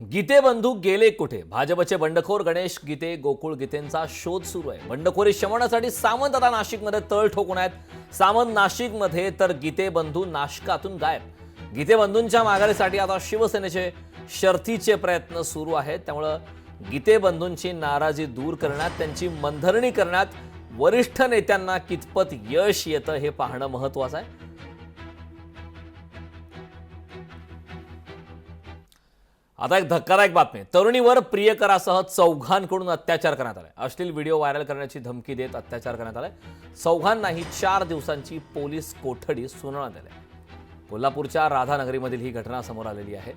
गीते बंधू गेले कुठे? भाजपचे बंडखोर गणेश गीते, गोकुळ गीतेंचा शोध सुरू आहे. बंडखोरी शमवण्यासाठी सामंत आता नाशिकमध्ये तळ ठोकून आहेत. सामंत नाशिकमध्ये तर गीते बंधू नाशकातून गायब. गीते बंधूंच्या माघारीसाठी आता शिवसेनेचे शर्थीचे प्रयत्न सुरू आहेत. त्यामुळे गीते बंधूंची नाराजी दूर करण्यात, त्यांची मनधरणी करण्यात वरिष्ठ नेत्यांना कितपत यश येतं हे पाहणं महत्त्वाचं आहे. आता एक धक्कादायक बातमी. तरुणीवर प्रियकरासह चौघांकडून अत्याचार करण्यात आलाय. अश्लील व्हिडिओ व्हायरल करण्याची धमकी देत अत्याचार करण्यात आलाय. चौघांनाही 4 दिवसांची पोलीस कोठडी सुनावण्यात आली. कोल्हापूरच्या राधानगरीमधील ही घटना समोर आलेली आहे.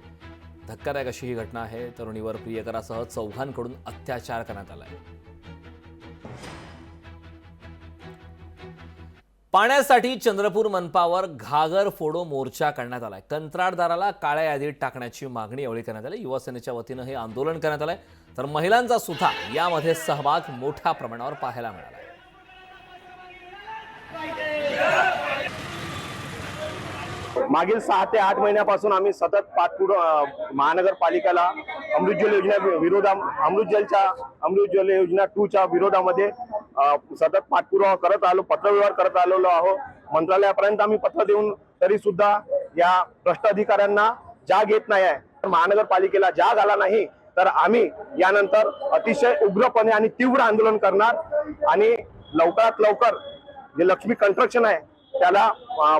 धक्कादायक अशी ही घटना आहे. तरुणीवर प्रियकरासह चौघांकडून अत्याचार करण्यात आलाय. पाण्यासाठी चंद्रपूर मनपावर घागर फोडो मोर्चा करण्यात आलाय. कंत्राटदाराला काळ्या यादीत टाकण्याची मागणी यावेळी करण्यात आली. युवासेनेच्या वतीनं हे आंदोलन करण्यात आलंय. तर महिलांचा सुद्धा यामध्ये सहभाग मोठ्या प्रमाणावर पाहायला मिळाला. मागील 6 ते 8 महिन्यापासून आम्ही सतत पाठपुरावा महानगरपालिकेला अमृत जल योजना अमृत जल योजना 2च्या विरोधामध्ये सतत पाठपुरावा करत आलो, पत्रव्यवहार करत आलेलो आहोत. मंत्रालयापर्यंत आम्ही पत्र देऊन तरी सुद्धा या भ्रष्ट अधिकाऱ्यांना जाग येत नाही आहे. महानगरपालिकेला जाग आला नाही तर आम्ही यानंतर अतिशय उग्रपणे आणि तीव्र आंदोलन करणार आणि लवकरात लवकर जे लक्ष्मी कन्स्ट्रक्शन आहे त्याला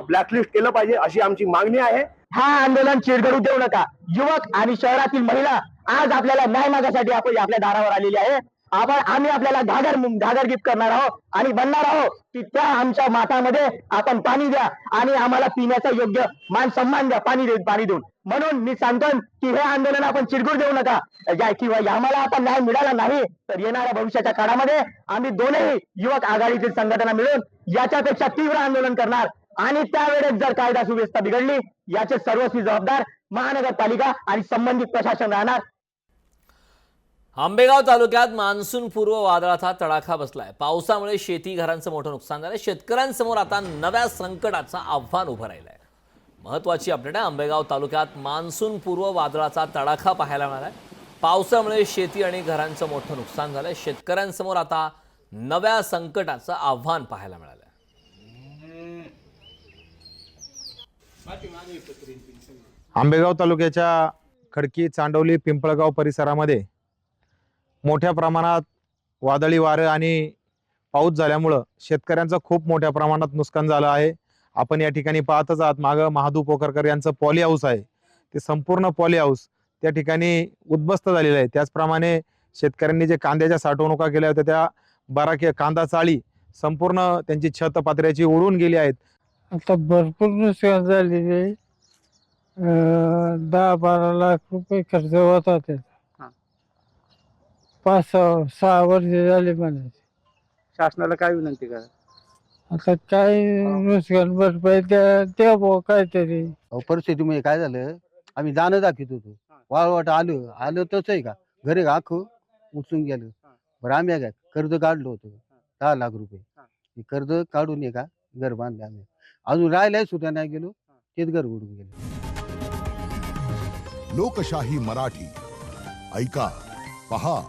ब्लॅकलिस्ट केलं पाहिजे अशी आमची मागणी आहे. हा आंदोलन चिरगडू देऊ नका. युवक आणि शहरातील महिला आज आपल्याला न्याय मागासाठी आपण आपल्या दारावर आलेली आहे. आम्ही आपल्याला घागर गिफ्ट करणार आहोत आणि म्हणणार आहोत की त्या आमच्या मातामध्ये आपण पाणी द्या आणि आम्हाला पिण्याचा योग्य मान सन्मान द्या पाणी देऊन. म्हणून मी सांगतो की हे आंदोलन आपण चिरगूड देऊ नका. किंवा आम्हाला आता न्याय मिळाला नाही तर येणाऱ्या भविष्याच्या काळामध्ये आम्ही दोनही युवक आघाडीतील संघटना मिळून याच्यापेक्षा तीव्र आंदोलन करणार आणि त्यावेळेस जर कायदा सुव्यवस्था बिघडली याचे सर्वस्वी जबाबदार महानगरपालिका आणि संबंधित प्रशासन राहणार. आंबेगाव तालुक्यात मान्सून पूर्व वादळाचा तडाखा बसलाय. पावसामुळे शेती घरांचं मोठं नुकसान झालंय. शेतकऱ्यांसमोर आता नव्या संकटाचं आव्हान उभं राहिलंय. महत्वाची अपडेट आहे. आंबेगाव तालुक्यात मान्सून पूर्व वादळाचा तडाखा पाहायला मिळालाय. पावसामुळे शेती आणि घरांचं मोठं नुकसान झालंय. शेतकऱ्यांसमोर आता नव्या संकटाचं आव्हान पाहायला मिळालंय. आंबेगाव तालुक्याच्या खडकी, चांडवली, पिंपळगाव परिसरामध्ये मोठ्या प्रमाणात वादळी वारे आणि पाऊस झाल्यामुळं शेतकऱ्यांचं खूप मोठ्या प्रमाणात नुकसान झालं आहे. आपण या ठिकाणी पाहतच आहात. मागं महादू पोखरकर यांचं पॉली हाऊस आहे. ते संपूर्ण पॉली हाऊस त्या ठिकाणी उद्ध्वस्त झालेलं आहे. त्याचप्रमाणे शेतकऱ्यांनी जे कांद्याच्या साठवणुका केल्या होत्या त्या बराकी कांदा चाळी संपूर्ण त्यांची छत पात्र्याची उडून गेली आहेत. आता भरपूर नुकसान झालेले आहे. 10-12 लाख रुपये खर्च होता त्याचा. 5-6 वर्ष झाले म्हणायचे. शासनाला काय विनंती करा? आता काय नुकसान भरपाई द्या काहीतरी. परिस्थितीमुळे काय झालं, आम्ही दाणं दाखवत होतो. वाळवाट आलं तसं आहे का घरी आखो उचलून गेलं. बरं आम्ही काय कर्ज काढलं होतं 10 लाख रुपये. कर्ज काढून का घर बांधलं आम्ही. अजून राहिलाय सुद्धा नाही गेलो, तेच घर उडून गेलं. लोकशाही मराठी ऐका, पहा,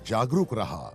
जागरूक रहा.